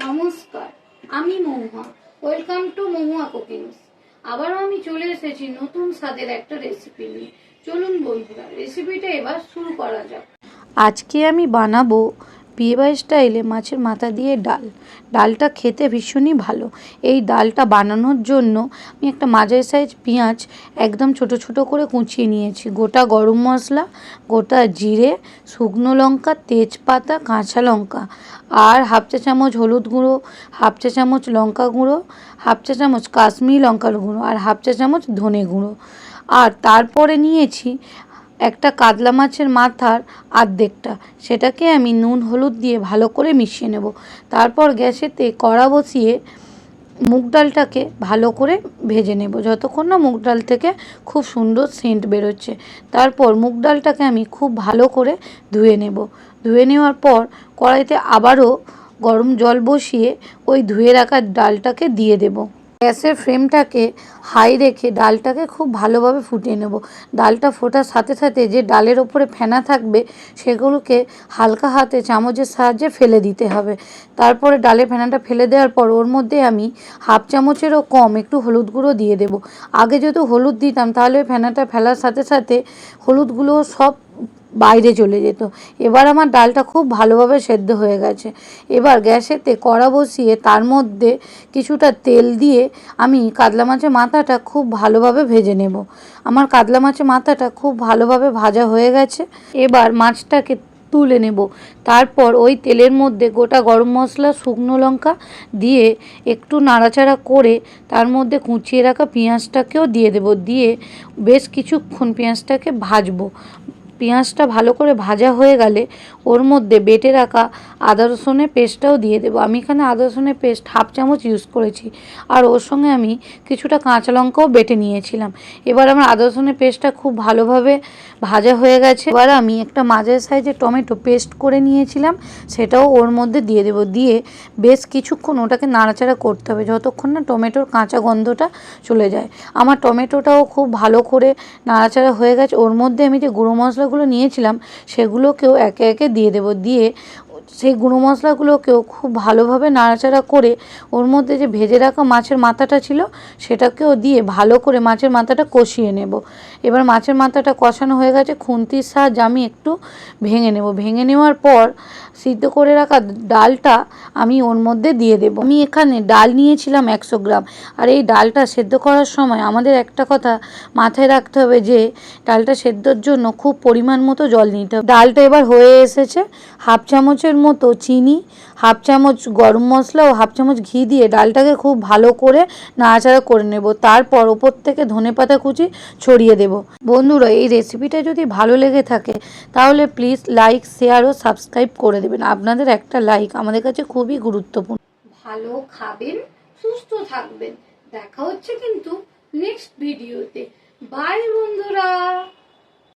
নমস্কার, আমি Mahua. Welcome to Mahua cookings. আবারও আমি চলে এসেছি নতুন স্বাদের একটা রেসিপি নিয়ে। চলুন বন্ধুরা, রেসিপিটা এবার শুরু করা যাক। আজকে আমি বানাবো বিয়েবাড়ি স্টাইলে মাছের মাথা দিয়ে ডাল। ডালটা খেতে ভীষণই ভালো। এই ডালটা বানানোর জন্য আমি একটা মাঝারি সাইজ পেঁয়াজ একদম ছোট ছোট করে কুচিয়ে নিয়েছি, গোটা গরম মশলা, গোটা জিরে, শুকনো লঙ্কা, তেজপাতা, কাঁচা লঙ্কা আর হাফ চা চামচ হলুদ গুঁড়ো, হাফ চা চামচ লঙ্কা গুঁড়ো, হাফ চা চামচ কাশ্মীরি লঙ্কার গুঁড়ো আর হাফ চা চামচ ধনে গুঁড়ো। আর তারপরে নিয়েছি একটা কাতলা মাছের মাথার অর্ধেকটা, সেটাকে আমি নুন হলুদ দিয়ে ভালো করে মিশিয়ে নেব। তারপর গ্যাসেতে কড়া বসিয়ে মুগ ডালটাকে ভালো করে ভেজে নেব যতক্ষণ না মুগ ডাল থেকে খুব সুন্দর সেন্ট বেরোচ্ছে। তারপর মুগ ডালটাকে আমি খুব ভালো করে ধুয়ে নেব। ধুয়ে নেওয়ার পর কড়াইতে আবারও গরম জল বসিয়ে ওই ধুয়ে রাখা ডালটাকে দিয়ে দেব। গ্যাসের ফ্লেমটাকে হাই রেখে ডালটাকে খুব ভালোভাবে ফুটিয়ে নেব। ডালটা ফোটার সাথে সাথে যে ডালের ওপরে ফেনা থাকবে সেগুলোকে হালকা হাতে চামচের সাহায্যে ফেলে দিতে হবে। তারপরে ডালের ফেনাটা ফেলে দেওয়ার পর ওর মধ্যে আমি হাফ চামচেরও কম একটু হলুদ গুঁড়ো দিয়ে দেব। আগে যদি হলুদ দিতাম তাহলে ফেনাটা ফেলার সাথে সাথে হলুদগুলো সব বাইরে চলে যেত। এবার আমার ডালটা খুব ভালোভাবে সেদ্ধ হয়ে গেছে। এবার গ্যাসেতে কড়া বসিয়ে তার মধ্যে কিছুটা তেল দিয়ে আমি কাতলা মাছের মাথাটা খুব ভালোভাবে ভেজে নেব। আমার কাতলা মাছের মাথাটা খুব ভালোভাবে ভাজা হয়ে গেছে। এবার মাছটাকে তুলে নেব। তারপর ওই তেলের মধ্যে গোটা গরম মশলা, শুকনো লঙ্কা দিয়ে একটু নাড়াচাড়া করে তার মধ্যে কুচিয়ে রাখা পেঁয়াজটাকেও দিয়ে দেব। দিয়ে বেশ কিছুক্ষণ পেঁয়াজটাকে ভাজবো। পেঁয়াজটা ভালো করে ভাজা হয়ে গেলে ওর মধ্যে বেটে রাখা আদা রসুনের পেস্টটাও দিয়ে দেবো। আমি এখানে আদা রসুনের পেস্ট হাফ চামচ ইউজ করেছি আর ওর সঙ্গে আমি কিছুটা কাঁচা লঙ্কাও বেটে নিয়েছিলাম। এবার আমার আদা রসুনের পেস্টটা খুব ভালোভাবে ভাজা হয়ে গেছে। এবার আমি একটা মাঝারি সাইজের টমেটো পেস্ট করে নিয়েছিলাম, সেটাও ওর মধ্যে দিয়ে দেবো। দিয়ে বেশ কিছুক্ষণ ওটাকে নাড়াচাড়া করতে হবে যতক্ষণ না টমেটোর কাঁচা গন্ধটা চলে যায়। আমার টমেটোটাও খুব ভালো করে নাড়াচাড়া হয়ে গেছে। ওর মধ্যে আমি যে গুঁড়ো মশলাগুলো নিয়েছিলাম সেগুলোকেও একে একে দিয়ে দেবো। দিয়ে সেই গুঁড়ো মশলাগুলোকেও খুব ভালোভাবে নাড়াচাড়া করে ওর মধ্যে যে ভেজে রাখা মাছের মাথাটা ছিল সেটাকেও দিয়ে ভালো করে মাছের মাথাটা কষিয়ে নেব। এবার মাছের মাথাটা কষানো হয়ে গেছে, খুন্তির সাহায্যে আমি একটু ভেঙে নেব। ভেঙে নেওয়ার পর সিদ্ধ করে রাখা ডালটা আমি ওর মধ্যে দিয়ে দেব। আমি এখানে ডাল নিয়েছিলাম 100 গ্রাম। আর এই ডালটা সেদ্ধ করার সময় আমাদের একটা কথা মাথায় রাখতে হবে যে ডালটা সেদ্ধর জন্য খুব পরিমাণ মতো জল নিতে হবে। ডালটা এবার হয়ে এসেছে। হাফ চামচের মতো চিনি, হাফ চামচ গরম মশলা ও হাফ চামচ ঘি দিয়ে ডালটাকে খুব ভালো করে নাড়াচাড়া করে নেব। তারপর ওপর থেকে ধনেপাতা কুচি ছড়িয়ে দেব। বন্ধুরা, এই রেসিপিটা যদি ভালো লেগে থাকে তাহলে প্লিজ লাইক, শেয়ার ও সাবস্ক্রাইব করে দেবেন। আপনাদের একটা লাইক আমাদের কাছে খুবই গুরুত্বপূর্ণ। ভালো খাবেন, সুস্থ থাকবেন। দেখা হচ্ছে কিন্তু নেক্সট ভিডিওতে। বাই বন্ধুরা।